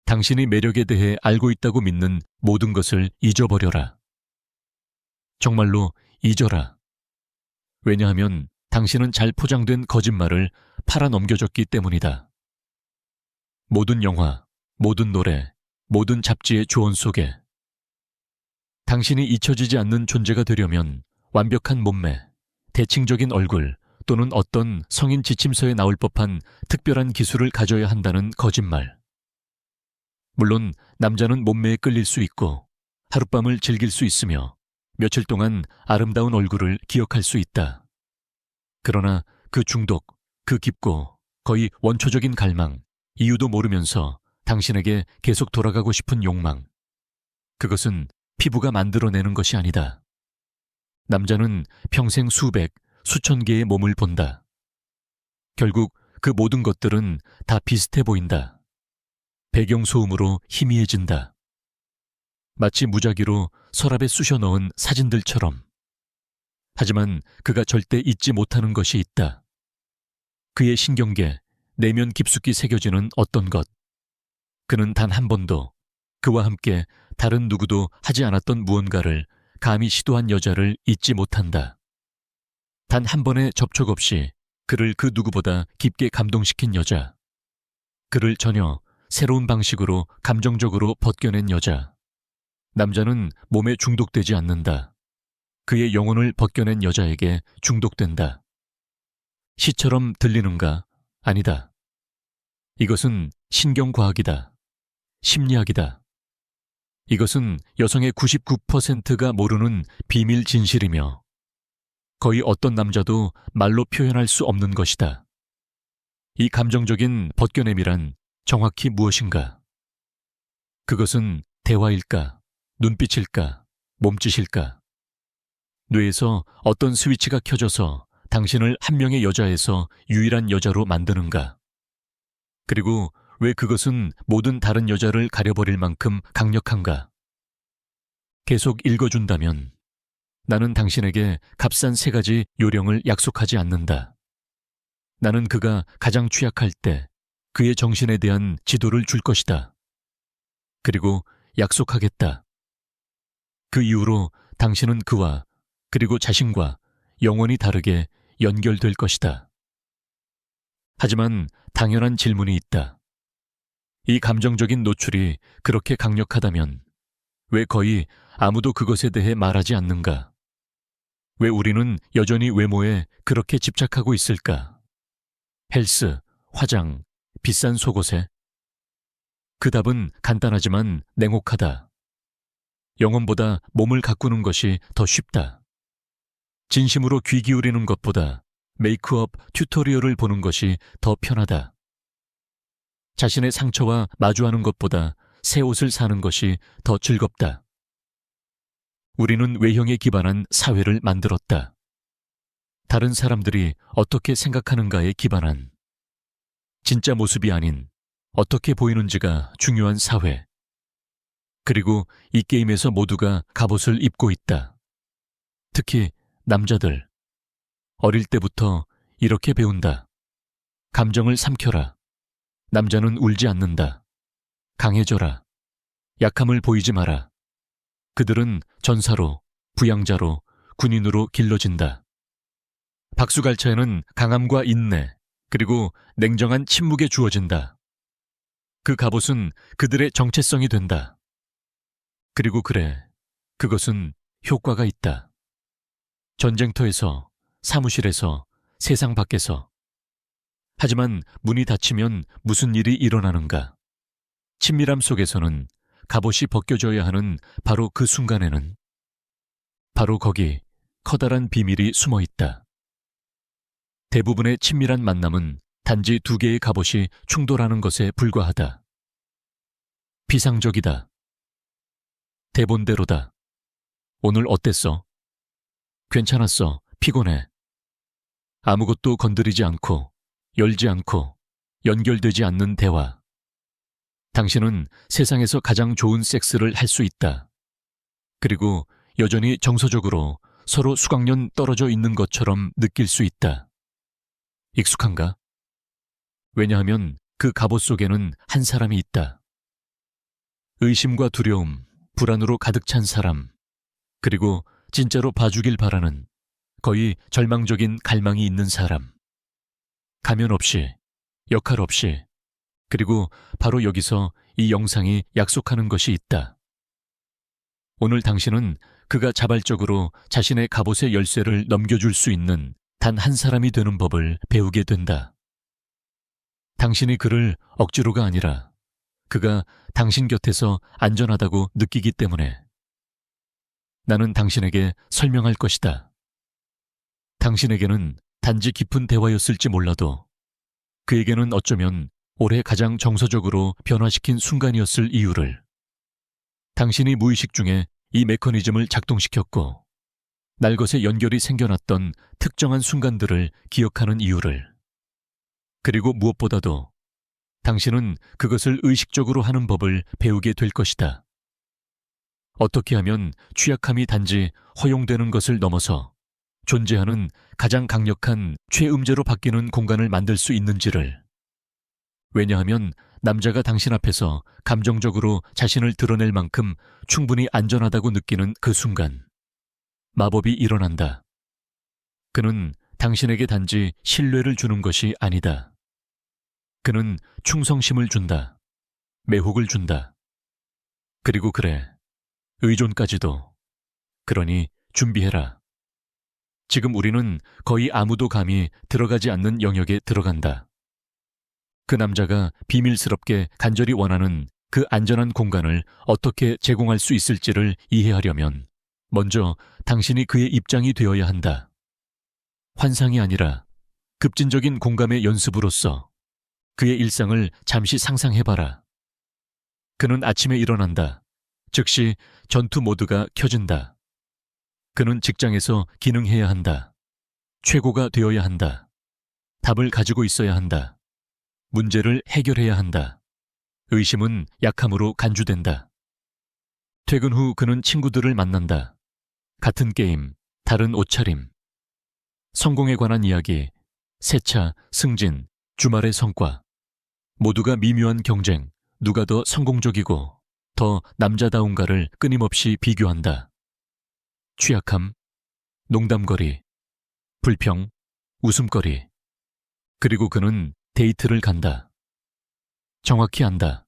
당신의 매력에 대해 알고 있다고 믿는 모든 것을 잊어버려라. 정말로 잊어라. 왜냐하면 당신은 잘 포장된 거짓말을 팔아넘겨졌기 때문이다. 모든 영화, 모든 노래, 모든 잡지의 조언 속에 당신이 잊혀지지 않는 존재가 되려면 완벽한 몸매, 대칭적인 얼굴 또는 어떤 성인 지침서에 나올 법한 특별한 기술을 가져야 한다는 거짓말. 물론 남자는 몸매에 끌릴 수 있고 하룻밤을 즐길 수 있으며 며칠 동안 아름다운 얼굴을 기억할 수 있다. 그러나 그 중독, 그 깊고 거의 원초적인 갈망, 이유도 모르면서 당신에게 계속 돌아가고 싶은 욕망. 그것은 피부가 만들어내는 것이 아니다. 남자는 평생 수백, 수천 개의 몸을 본다. 결국 그 모든 것들은 다 비슷해 보인다. 배경소음으로 희미해진다. 마치 무작위로 서랍에 쑤셔 넣은 사진들처럼. 하지만 그가 절대 잊지 못하는 것이 있다. 그의 신경계, 내면 깊숙이 새겨지는 어떤 것. 그는 단 한 번도 그와 함께 다른 누구도 하지 않았던 무언가를 감히 시도한 여자를 잊지 못한다. 단 한 번의 접촉 없이 그를 그 누구보다 깊게 감동시킨 여자. 그를 전혀 새로운 방식으로 감정적으로 벗겨낸 여자. 남자는 몸에 중독되지 않는다. 그의 영혼을 벗겨낸 여자에게 중독된다. 시처럼 들리는가? 아니다. 이것은 신경과학이다. 심리학이다. 이것은 여성의 99%가 모르는 비밀 진실이며 거의 어떤 남자도 말로 표현할 수 없는 것이다. 이 감정적인 벗겨냄이란 정확히 무엇인가? 그것은 대화일까? 눈빛일까? 몸짓일까? 뇌에서 어떤 스위치가 켜져서 당신을 한 명의 여자에서 유일한 여자로 만드는가? 그리고 왜 그것은 모든 다른 여자를 가려버릴 만큼 강력한가? 계속 읽어준다면 나는 당신에게 값싼 3가지 요령을 약속하지 않는다. 나는 그가 가장 취약할 때 그의 정신에 대한 지도를 줄 것이다. 그리고 약속하겠다. 그 이후로 당신은 그와 그리고 자신과 영원히 다르게 연결될 것이다. 하지만 당연한 질문이 있다. 이 감정적인 노출이 그렇게 강력하다면 왜 거의 아무도 그것에 대해 말하지 않는가? 왜 우리는 여전히 외모에 그렇게 집착하고 있을까? 헬스, 화장, 비싼 속옷에? 그 답은 간단하지만 냉혹하다. 영혼보다 몸을 가꾸는 것이 더 쉽다. 진심으로 귀 기울이는 것보다 메이크업 튜토리얼을 보는 것이 더 편하다. 자신의 상처와 마주하는 것보다 새 옷을 사는 것이 더 즐겁다. 우리는 외형에 기반한 사회를 만들었다. 다른 사람들이 어떻게 생각하는가에 기반한 진짜 모습이 아닌 어떻게 보이는지가 중요한 사회. 그리고 이 게임에서 모두가 갑옷을 입고 있다. 특히 남자들. 어릴 때부터 이렇게 배운다. 감정을 삼켜라. 남자는 울지 않는다. 강해져라. 약함을 보이지 마라. 그들은 전사로, 부양자로, 군인으로 길러진다. 박수갈차에는 강함과 인내, 그리고 냉정한 침묵에 주어진다. 그 갑옷은 그들의 정체성이 된다. 그리고 그래, 그것은 효과가 있다. 전쟁터에서, 사무실에서, 세상 밖에서. 하지만 문이 닫히면 무슨 일이 일어나는가? 친밀함 속에서는 갑옷이 벗겨져야 하는 바로 그 순간에는 바로 거기 커다란 비밀이 숨어 있다. 대부분의 친밀한 만남은 단지 2개의 갑옷이 충돌하는 것에 불과하다. 비상적이다. 대본대로다. 오늘 어땠어? 괜찮았어. 피곤해. 아무것도 건드리지 않고 열지 않고 연결되지 않는 대화. 당신은 세상에서 가장 좋은 섹스를 할 수 있다. 그리고 여전히 정서적으로 서로 수강년 떨어져 있는 것처럼 느낄 수 있다. 익숙한가? 왜냐하면 그 갑옷 속에는 한 사람이 있다. 의심과 두려움, 불안으로 가득 찬 사람, 그리고 진짜로 봐주길 바라는 거의 절망적인 갈망이 있는 사람. 가면 없이, 역할 없이, 그리고 바로 여기서 이 영상이 약속하는 것이 있다. 오늘 당신은 그가 자발적으로 자신의 갑옷의 열쇠를 넘겨줄 수 있는 단 한 사람이 되는 법을 배우게 된다. 당신이 그를 억지로가 아니라 그가 당신 곁에서 안전하다고 느끼기 때문에. 나는 당신에게 설명할 것이다. 당신에게는 단지 깊은 대화였을지 몰라도 그에게는 어쩌면 올해 가장 정서적으로 변화시킨 순간이었을 이유를, 당신이 무의식 중에 이 메커니즘을 작동시켰고 날것의 연결이 생겨났던 특정한 순간들을 기억하는 이유를, 그리고 무엇보다도 당신은 그것을 의식적으로 하는 법을 배우게 될 것이다. 어떻게 하면 취약함이 단지 허용되는 것을 넘어서 존재하는 가장 강력한 최음제로 바뀌는 공간을 만들 수 있는지를. 왜냐하면 남자가 당신 앞에서 감정적으로 자신을 드러낼 만큼 충분히 안전하다고 느끼는 그 순간 마법이 일어난다. 그는 당신에게 단지 신뢰를 주는 것이 아니다. 그는 충성심을 준다. 매혹을 준다. 그리고 그래, 의존까지도. 그러니 준비해라. 지금 우리는 거의 아무도 감히 들어가지 않는 영역에 들어간다. 그 남자가 비밀스럽게 간절히 원하는 그 안전한 공간을 어떻게 제공할 수 있을지를 이해하려면 먼저 당신이 그의 입장이 되어야 한다. 환상이 아니라 급진적인 공감의 연습으로서 그의 일상을 잠시 상상해봐라. 그는 아침에 일어난다. 즉시 전투 모드가 켜진다. 그는 직장에서 기능해야 한다. 최고가 되어야 한다. 답을 가지고 있어야 한다. 문제를 해결해야 한다. 의심은 약함으로 간주된다. 퇴근 후 그는 친구들을 만난다. 같은 게임, 다른 옷차림. 성공에 관한 이야기, 세차, 승진, 주말의 성과. 모두가 미묘한 경쟁, 누가 더 성공적이고 더 남자다운가를 끊임없이 비교한다. 취약함, 농담거리, 불평, 웃음거리. 그리고 그는 데이트를 간다. 정확히 안다.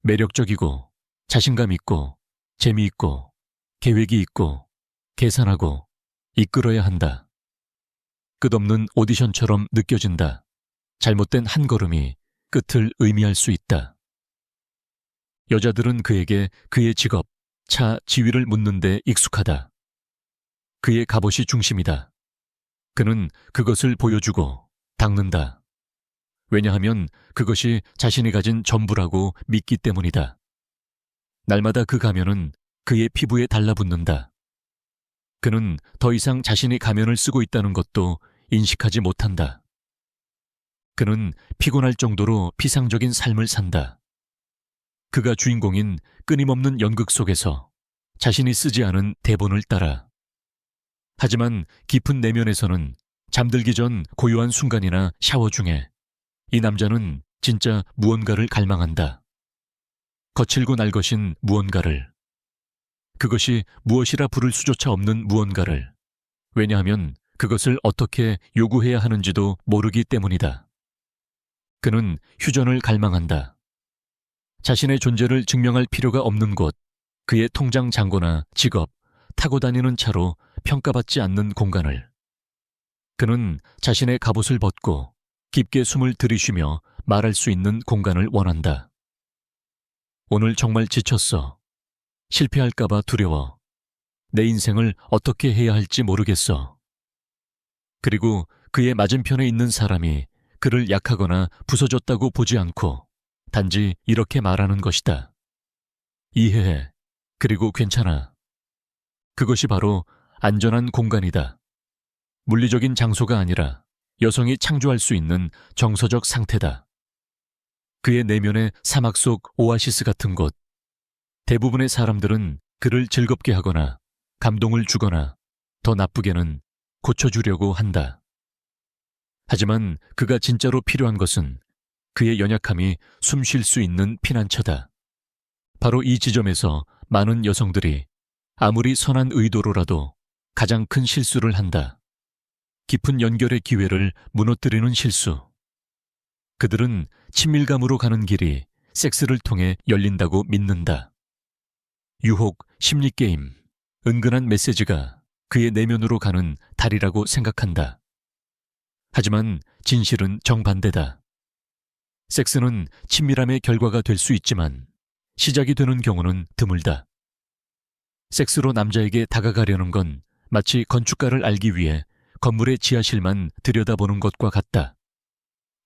매력적이고, 자신감 있고, 재미있고, 계획이 있고, 계산하고, 이끌어야 한다. 끝없는 오디션처럼 느껴진다. 잘못된 한 걸음이 끝을 의미할 수 있다. 여자들은 그에게 그의 직업, 차, 지위를 묻는데 익숙하다. 그의 갑옷이 중심이다. 그는 그것을 보여주고 닦는다. 왜냐하면 그것이 자신이 가진 전부라고 믿기 때문이다. 날마다 그 가면은 그의 피부에 달라붙는다. 그는 더 이상 자신이 가면을 쓰고 있다는 것도 인식하지 못한다. 그는 피곤할 정도로 피상적인 삶을 산다. 그가 주인공인 끊임없는 연극 속에서 자신이 쓰지 않은 대본을 따라. 하지만 깊은 내면에서는 잠들기 전 고요한 순간이나 샤워 중에 이 남자는 진짜 무언가를 갈망한다. 거칠고 날것인 무언가를. 그것이 무엇이라 부를 수조차 없는 무언가를. 왜냐하면 그것을 어떻게 요구해야 하는지도 모르기 때문이다. 그는 휴전을 갈망한다. 자신의 존재를 증명할 필요가 없는 곳, 그의 통장 잔고나 직업, 타고 다니는 차로 평가받지 않는 공간을. 그는 자신의 갑옷을 벗고 깊게 숨을 들이쉬며 말할 수 있는 공간을 원한다. 오늘 정말 지쳤어. 실패할까봐 두려워. 내 인생을 어떻게 해야 할지 모르겠어. 그리고 그의 맞은편에 있는 사람이 그를 약하거나 부서졌다고 보지 않고 단지 이렇게 말하는 것이다. 이해해. 그리고 괜찮아. 그것이 바로 안전한 공간이다. 물리적인 장소가 아니라 여성이 창조할 수 있는 정서적 상태다. 그의 내면의 사막 속 오아시스 같은 곳. 대부분의 사람들은 그를 즐겁게 하거나 감동을 주거나 더 나쁘게는 고쳐주려고 한다. 하지만 그가 진짜로 필요한 것은 그의 연약함이 숨 쉴 수 있는 피난처다. 바로 이 지점에서 많은 여성들이 아무리 선한 의도로라도 가장 큰 실수를 한다. 깊은 연결의 기회를 무너뜨리는 실수. 그들은 친밀감으로 가는 길이 섹스를 통해 열린다고 믿는다. 유혹, 심리게임, 은근한 메시지가 그의 내면으로 가는 다리라고 생각한다. 하지만 진실은 정반대다. 섹스는 친밀함의 결과가 될 수 있지만 시작이 되는 경우는 드물다. 섹스로 남자에게 다가가려는 건 마치 건축가를 알기 위해 건물의 지하실만 들여다보는 것과 같다.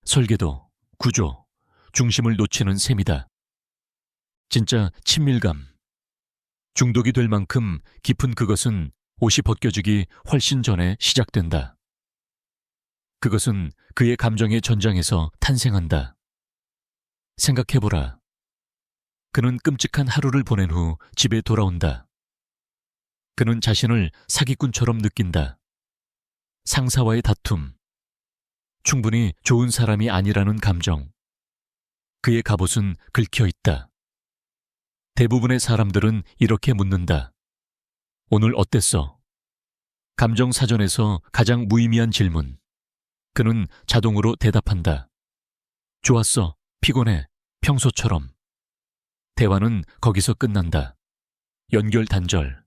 설계도, 구조, 중심을 놓치는 셈이다. 진짜 친밀감. 중독이 될 만큼 깊은 그것은 옷이 벗겨지기 훨씬 전에 시작된다. 그것은 그의 감정의 전장에서 탄생한다. 생각해보라. 그는 끔찍한 하루를 보낸 후 집에 돌아온다. 그는 자신을 사기꾼처럼 느낀다. 상사와의 다툼. 충분히 좋은 사람이 아니라는 감정. 그의 갑옷은 긁혀 있다. 대부분의 사람들은 이렇게 묻는다. 오늘 어땠어? 감정 사전에서 가장 무의미한 질문. 그는 자동으로 대답한다. 좋았어. 피곤해. 평소처럼. 대화는 거기서 끝난다. 연결 단절.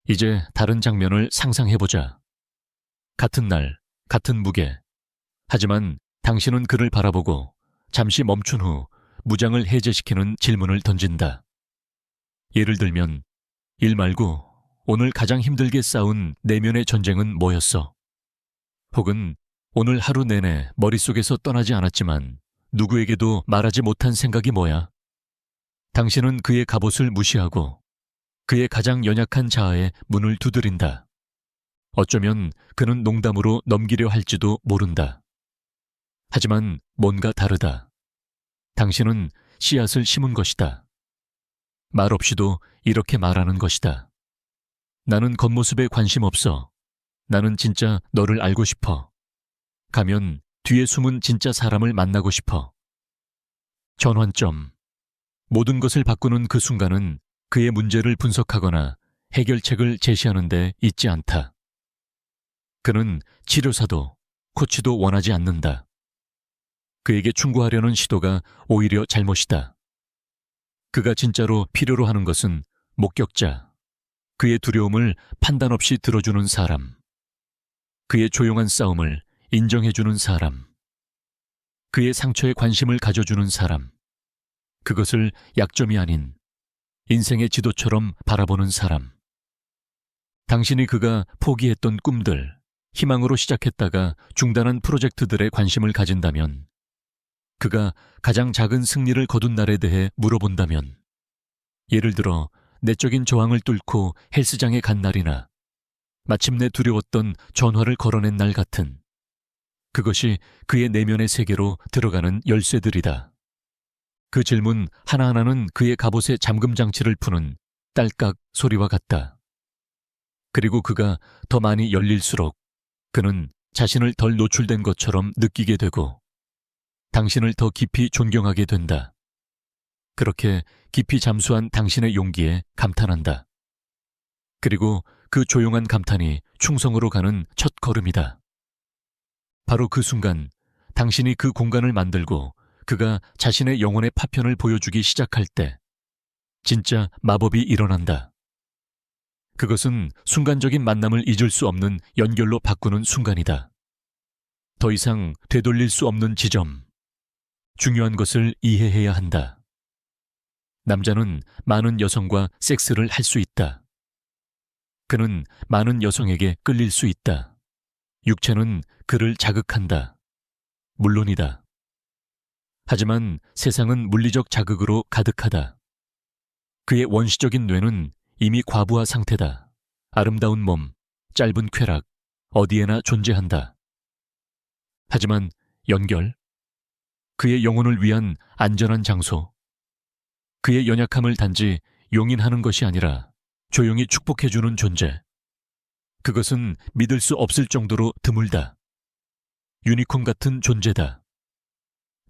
이제 다른 장면을 상상해보자. 같은 날, 같은 무게. 하지만 당신은 그를 바라보고 잠시 멈춘 후 무장을 해제시키는 질문을 던진다. 예를 들면, 일 말고 오늘 가장 힘들게 싸운 내면의 전쟁은 뭐였어? 혹은 오늘 하루 내내 머릿속에서 떠나지 않았지만 누구에게도 말하지 못한 생각이 뭐야? 당신은 그의 갑옷을 무시하고 그의 가장 연약한 자아에 문을 두드린다. 어쩌면 그는 농담으로 넘기려 할지도 모른다. 하지만 뭔가 다르다. 당신은 씨앗을 심은 것이다. 말 없이도 이렇게 말하는 것이다. 나는 겉모습에 관심 없어. 나는 진짜 너를 알고 싶어. 가면 뒤에 숨은 진짜 사람을 만나고 싶어. 전환점. 모든 것을 바꾸는 그 순간은 그의 문제를 분석하거나 해결책을 제시하는 데 있지 않다. 그는 치료사도 코치도 원하지 않는다. 그에게 충고하려는 시도가 오히려 잘못이다. 그가 진짜로 필요로 하는 것은 목격자, 그의 두려움을 판단 없이 들어주는 사람, 그의 조용한 싸움을 인정해주는 사람, 그의 상처에 관심을 가져주는 사람, 그것을 약점이 아닌 인생의 지도처럼 바라보는 사람. 당신이 그가 포기했던 꿈들, 희망으로 시작했다가 중단한 프로젝트들에 관심을 가진다면, 그가 가장 작은 승리를 거둔 날에 대해 물어본다면, 예를 들어 내적인 저항을 뚫고 헬스장에 간 날이나 마침내 두려웠던 전화를 걸어낸 날 같은, 그것이 그의 내면의 세계로 들어가는 열쇠들이다. 그 질문 하나하나는 그의 갑옷의 잠금 장치를 푸는 딸깍 소리와 같다. 그리고 그가 더 많이 열릴수록 그는 자신을 덜 노출된 것처럼 느끼게 되고 당신을 더 깊이 존경하게 된다. 그렇게 깊이 잠수한 당신의 용기에 감탄한다. 그리고 그 조용한 감탄이 충성으로 가는 첫 걸음이다. 바로 그 순간 당신이 그 공간을 만들고 그가 자신의 영혼의 파편을 보여주기 시작할 때 진짜 마법이 일어난다. 그것은 순간적인 만남을 잊을 수 없는 연결로 바꾸는 순간이다. 더 이상 되돌릴 수 없는 지점. 중요한 것을 이해해야 한다. 남자는 많은 여성과 섹스를 할 수 있다. 그는 많은 여성에게 끌릴 수 있다. 육체는 그를 자극한다. 물론이다. 하지만 세상은 물리적 자극으로 가득하다. 그의 원시적인 뇌는 이미 과부하 상태다. 아름다운 몸, 짧은 쾌락, 어디에나 존재한다. 하지만 연결, 그의 영혼을 위한 안전한 장소, 그의 연약함을 단지 용인하는 것이 아니라 조용히 축복해주는 존재. 그것은 믿을 수 없을 정도로 드물다. 유니콘 같은 존재다.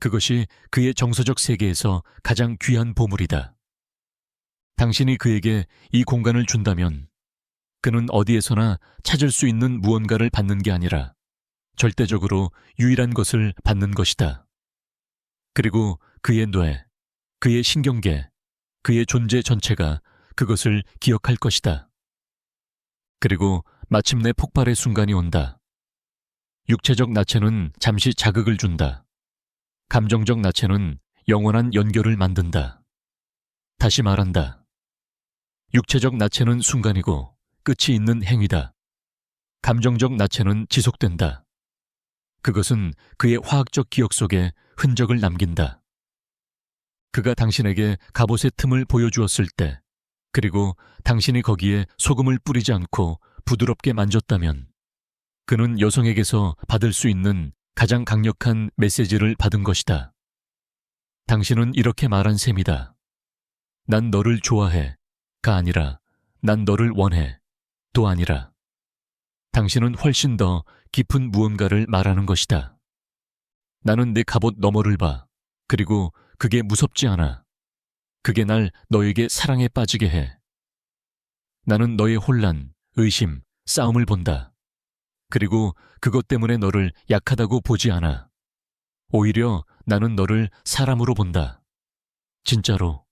그것이 그의 정서적 세계에서 가장 귀한 보물이다. 당신이 그에게 이 공간을 준다면 그는 어디에서나 찾을 수 있는 무언가를 받는 게 아니라 절대적으로 유일한 것을 받는 것이다. 그리고 그의 뇌, 그의 신경계, 그의 존재 전체가 그것을 기억할 것이다. 그리고 마침내 폭발의 순간이 온다. 육체적 나체는 잠시 자극을 준다. 감정적 나체는 영원한 연결을 만든다. 다시 말한다. 육체적 나체는 순간이고 끝이 있는 행위다. 감정적 나체는 지속된다. 그것은 그의 화학적 기억 속에 흔적을 남긴다. 그가 당신에게 갑옷의 틈을 보여주었을 때, 그리고 당신이 거기에 소금을 뿌리지 않고 부드럽게 만졌다면, 그는 여성에게서 받을 수 있는 가장 강력한 메시지를 받은 것이다. 당신은 이렇게 말한 셈이다. 난 너를 좋아해. 가 아니라 난 너를 원해. 도 아니라. 당신은 훨씬 더 깊은 무언가를 말하는 것이다. 나는 내 갑옷 너머를 봐. 그리고 그게 무섭지 않아. 그게 날 너에게 사랑에 빠지게 해. 나는 너의 혼란, 의심, 싸움을 본다. 그리고 그것 때문에 너를 약하다고 보지 않아. 오히려 나는 너를 사람으로 본다. 진짜로.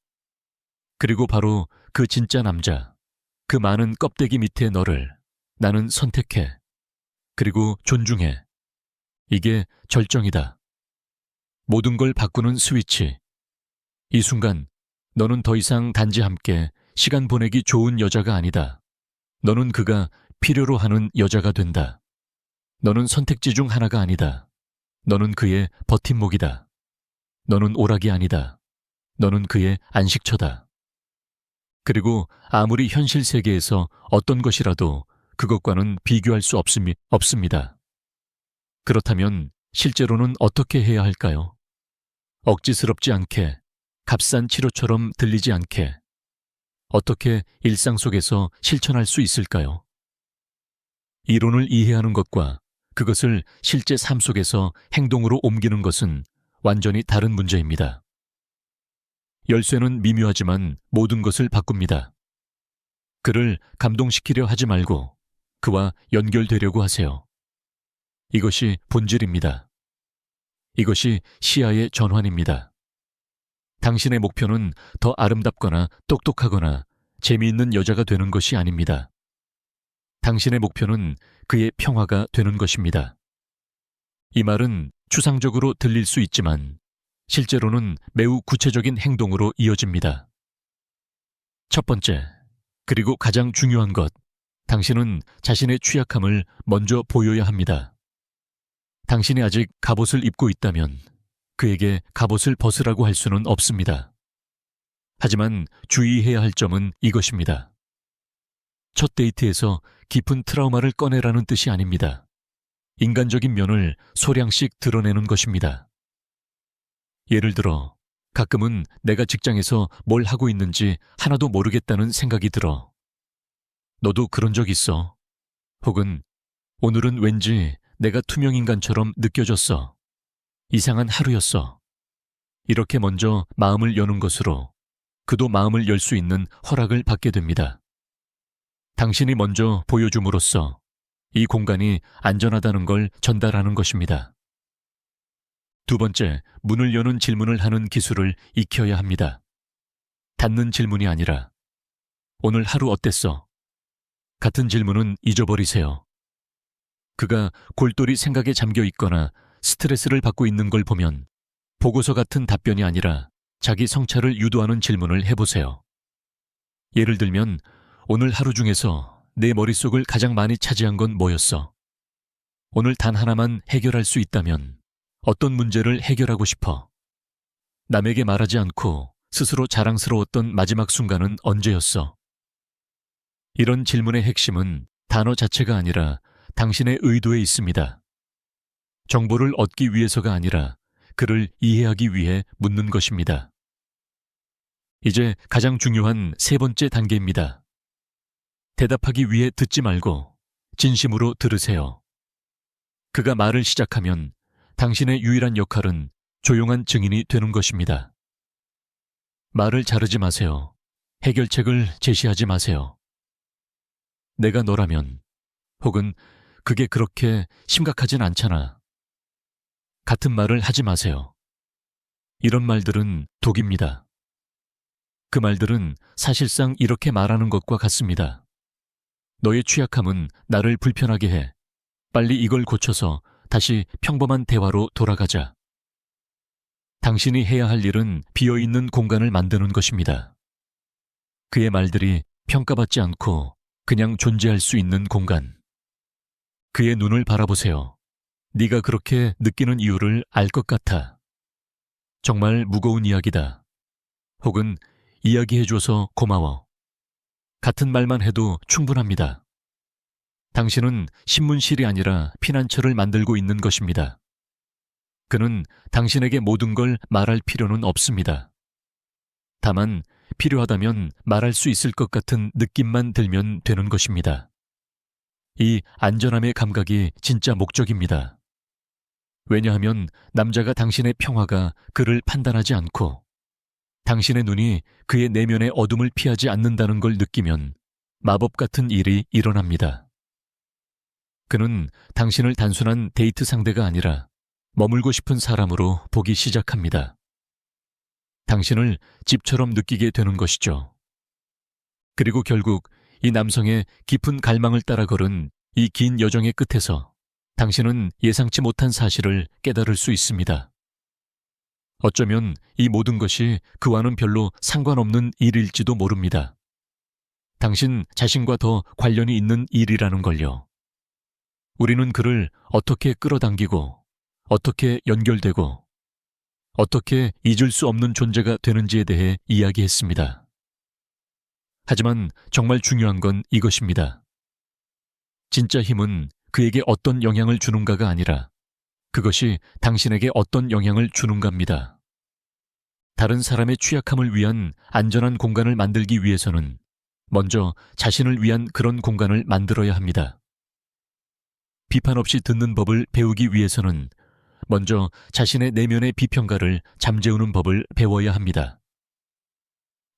그리고 바로 그 진짜 남자, 그 많은 껍데기 밑에 너를 나는 선택해. 그리고 존중해. 이게 절정이다. 모든 걸 바꾸는 스위치. 이 순간 너는 더 이상 단지 함께 시간 보내기 좋은 여자가 아니다. 너는 그가 필요로 하는 여자가 된다. 너는 선택지 중 하나가 아니다. 너는 그의 버팀목이다. 너는 오락이 아니다. 너는 그의 안식처다. 그리고 아무리 현실 세계에서 어떤 것이라도 그것과는 비교할 수 없습니다. 그렇다면 실제로는 어떻게 해야 할까요? 억지스럽지 않게, 값싼 치료처럼 들리지 않게, 어떻게 일상 속에서 실천할 수 있을까요? 이론을 이해하는 것과 그것을 실제 삶 속에서 행동으로 옮기는 것은 완전히 다른 문제입니다. 열쇠는 미묘하지만 모든 것을 바꿉니다. 그를 감동시키려 하지 말고 그와 연결되려고 하세요. 이것이 본질입니다. 이것이 시야의 전환입니다. 당신의 목표는 더 아름답거나 똑똑하거나 재미있는 여자가 되는 것이 아닙니다. 당신의 목표는 그의 평화가 되는 것입니다. 이 말은 추상적으로 들릴 수 있지만 실제로는 매우 구체적인 행동으로 이어집니다. 첫 번째, 그리고 가장 중요한 것, 당신은 자신의 취약함을 먼저 보여야 합니다. 당신이 아직 갑옷을 입고 있다면 그에게 갑옷을 벗으라고 할 수는 없습니다. 하지만 주의해야 할 점은 이것입니다. 첫 데이트에서 깊은 트라우마를 꺼내라는 뜻이 아닙니다. 인간적인 면을 소량씩 드러내는 것입니다. 예를 들어, 가끔은 내가 직장에서 뭘 하고 있는지 하나도 모르겠다는 생각이 들어. 너도 그런 적 있어? 혹은 오늘은 왠지 내가 투명인간처럼 느껴졌어. 이상한 하루였어. 이렇게 먼저 마음을 여는 것으로 그도 마음을 열 수 있는 허락을 받게 됩니다. 당신이 먼저 보여줌으로써 이 공간이 안전하다는 걸 전달하는 것입니다. 두 번째, 문을 여는 질문을 하는 기술을 익혀야 합니다. 닫는 질문이 아니라 오늘 하루 어땠어? 같은 질문은 잊어버리세요. 그가 골똘히 생각에 잠겨 있거나 스트레스를 받고 있는 걸 보면 보고서 같은 답변이 아니라 자기 성찰을 유도하는 질문을 해보세요. 예를 들면 오늘 하루 중에서 내 머릿속을 가장 많이 차지한 건 뭐였어? 오늘 단 하나만 해결할 수 있다면 어떤 문제를 해결하고 싶어? 남에게 말하지 않고 스스로 자랑스러웠던 마지막 순간은 언제였어? 이런 질문의 핵심은 단어 자체가 아니라 당신의 의도에 있습니다. 정보를 얻기 위해서가 아니라 그를 이해하기 위해 묻는 것입니다. 이제 가장 중요한 세 번째 단계입니다. 대답하기 위해 듣지 말고 진심으로 들으세요. 그가 말을 시작하면 당신의 유일한 역할은 조용한 증인이 되는 것입니다. 말을 자르지 마세요. 해결책을 제시하지 마세요. 내가 너라면, 혹은 그게 그렇게 심각하진 않잖아. 같은 말을 하지 마세요. 이런 말들은 독입니다. 그 말들은 사실상 이렇게 말하는 것과 같습니다. 너의 취약함은 나를 불편하게 해. 빨리 이걸 고쳐서 다시 평범한 대화로 돌아가자. 당신이 해야 할 일은 비어있는 공간을 만드는 것입니다. 그의 말들이 평가받지 않고 그냥 존재할 수 있는 공간. 그의 눈을 바라보세요. 네가 그렇게 느끼는 이유를 알 것 같아. 정말 무거운 이야기다. 혹은 이야기해줘서 고마워. 같은 말만 해도 충분합니다. 당신은 신문실이 아니라 피난처를 만들고 있는 것입니다. 그는 당신에게 모든 걸 말할 필요는 없습니다. 다만 필요하다면 말할 수 있을 것 같은 느낌만 들면 되는 것입니다. 이 안전함의 감각이 진짜 목적입니다. 왜냐하면 남자가 당신의 평화가 그를 판단하지 않고 당신의 눈이 그의 내면의 어둠을 피하지 않는다는 걸 느끼면 마법 같은 일이 일어납니다. 그는 당신을 단순한 데이트 상대가 아니라 머물고 싶은 사람으로 보기 시작합니다. 당신을 집처럼 느끼게 되는 것이죠. 그리고 결국 이 남성의 깊은 갈망을 따라 걸은 이 긴 여정의 끝에서 당신은 예상치 못한 사실을 깨달을 수 있습니다. 어쩌면 이 모든 것이 그와는 별로 상관없는 일일지도 모릅니다. 당신 자신과 더 관련이 있는 일이라는 걸요. 우리는 그를 어떻게 끌어당기고, 어떻게 연결되고, 어떻게 잊을 수 없는 존재가 되는지에 대해 이야기했습니다. 하지만 정말 중요한 건 이것입니다. 진짜 힘은 그에게 어떤 영향을 주는가가 아니라 그것이 당신에게 어떤 영향을 주는가입니다. 다른 사람의 취약함을 위한 안전한 공간을 만들기 위해서는 먼저 자신을 위한 그런 공간을 만들어야 합니다. 비판 없이 듣는 법을 배우기 위해서는 먼저 자신의 내면의 비평가를 잠재우는 법을 배워야 합니다.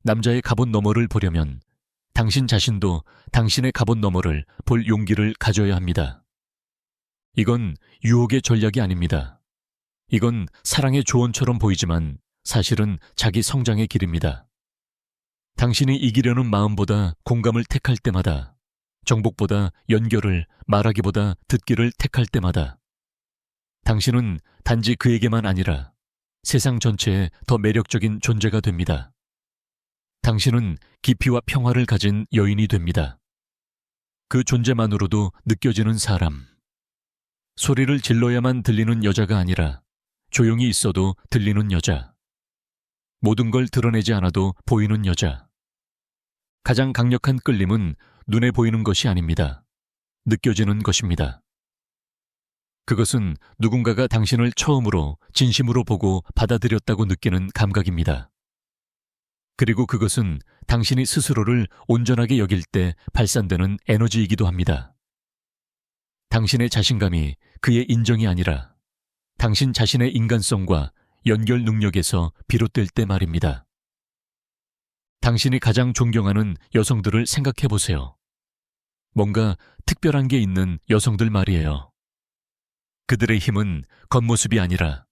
남자의 갑옷 너머를 보려면 당신 자신도 당신의 갑옷 너머를 볼 용기를 가져야 합니다. 이건 유혹의 전략이 아닙니다. 이건 사랑의 조언처럼 보이지만 사실은 자기 성장의 길입니다. 당신이 이기려는 마음보다 공감을 택할 때마다, 정복보다 연결을, 말하기보다 듣기를 택할 때마다 당신은 단지 그에게만 아니라 세상 전체에 더 매력적인 존재가 됩니다. 당신은 깊이와 평화를 가진 여인이 됩니다. 그 존재만으로도 느껴지는 사람. 소리를 질러야만 들리는 여자가 아니라 조용히 있어도 들리는 여자. 모든 걸 드러내지 않아도 보이는 여자. 가장 강력한 끌림은 눈에 보이는 것이 아닙니다. 느껴지는 것입니다. 그것은 누군가가 당신을 처음으로 진심으로 보고 받아들였다고 느끼는 감각입니다. 그리고 그것은 당신이 스스로를 온전하게 여길 때 발산되는 에너지이기도 합니다. 당신의 자신감이 그의 인정이 아니라 당신 자신의 인간성과 연결 능력에서 비롯될 때 말입니다. 당신이 가장 존경하는 여성들을 생각해 보세요. 뭔가 특별한 게 있는 여성들 말이에요. 그들의 힘은 겉모습이 아니라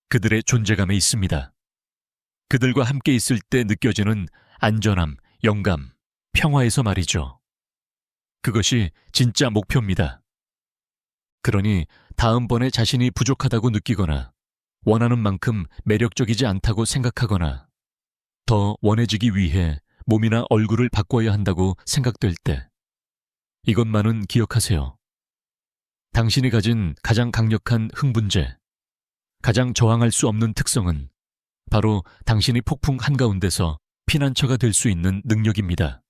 그들의 존재감에 있습니다. 그들과 함께 있을 때 느껴지는 안전함, 영감, 평화에서 말이죠. 그것이 진짜 목표입니다. 그러니 다음번에 자신이 부족하다고 느끼거나 원하는 만큼 매력적이지 않다고 생각하거나 더 원해지기 위해 몸이나 얼굴을 바꿔야 한다고 생각될 때 이것만은 기억하세요. 당신이 가진 가장 강력한 흥분제, 가장 저항할 수 없는 특성은 바로 당신이 폭풍 한가운데서 피난처가 될 수 있는 능력입니다.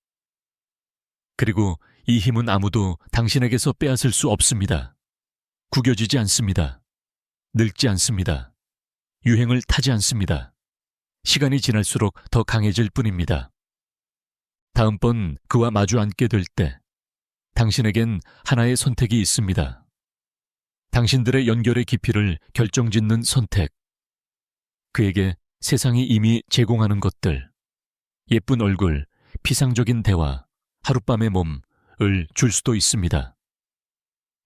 그리고 이 힘은 아무도 당신에게서 빼앗을 수 없습니다. 구겨지지 않습니다. 늙지 않습니다. 유행을 타지 않습니다. 시간이 지날수록 더 강해질 뿐입니다. 다음번 그와 마주 앉게 될 때 당신에겐 하나의 선택이 있습니다. 당신들의 연결의 깊이를 결정짓는 선택. 그에게 세상이 이미 제공하는 것들, 예쁜 얼굴, 피상적인 대화, 하룻밤의 몸을 줄 수도 있습니다.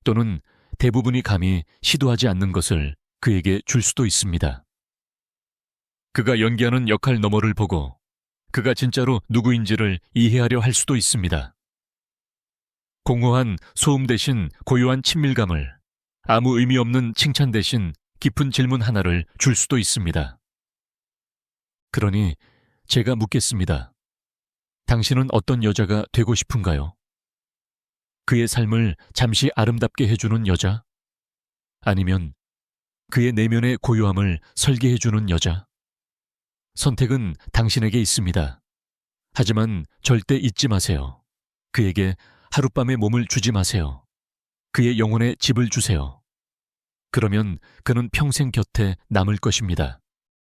또는 대부분이 감히 시도하지 않는 것을 그에게 줄 수도 있습니다. 그가 연기하는 역할 너머를 보고 그가 진짜로 누구인지를 이해하려 할 수도 있습니다. 공허한 소음 대신 고요한 친밀감을, 아무 의미 없는 칭찬 대신 깊은 질문 하나를 줄 수도 있습니다. 그러니 제가 묻겠습니다. 당신은 어떤 여자가 되고 싶은가요? 그의 삶을 잠시 아름답게 해주는 여자? 아니면 그의 내면의 고요함을 설계해주는 여자? 선택은 당신에게 있습니다. 하지만 절대 잊지 마세요. 그에게 하룻밤의 몸을 주지 마세요. 그의 영혼에 집을 주세요. 그러면 그는 평생 곁에 남을 것입니다.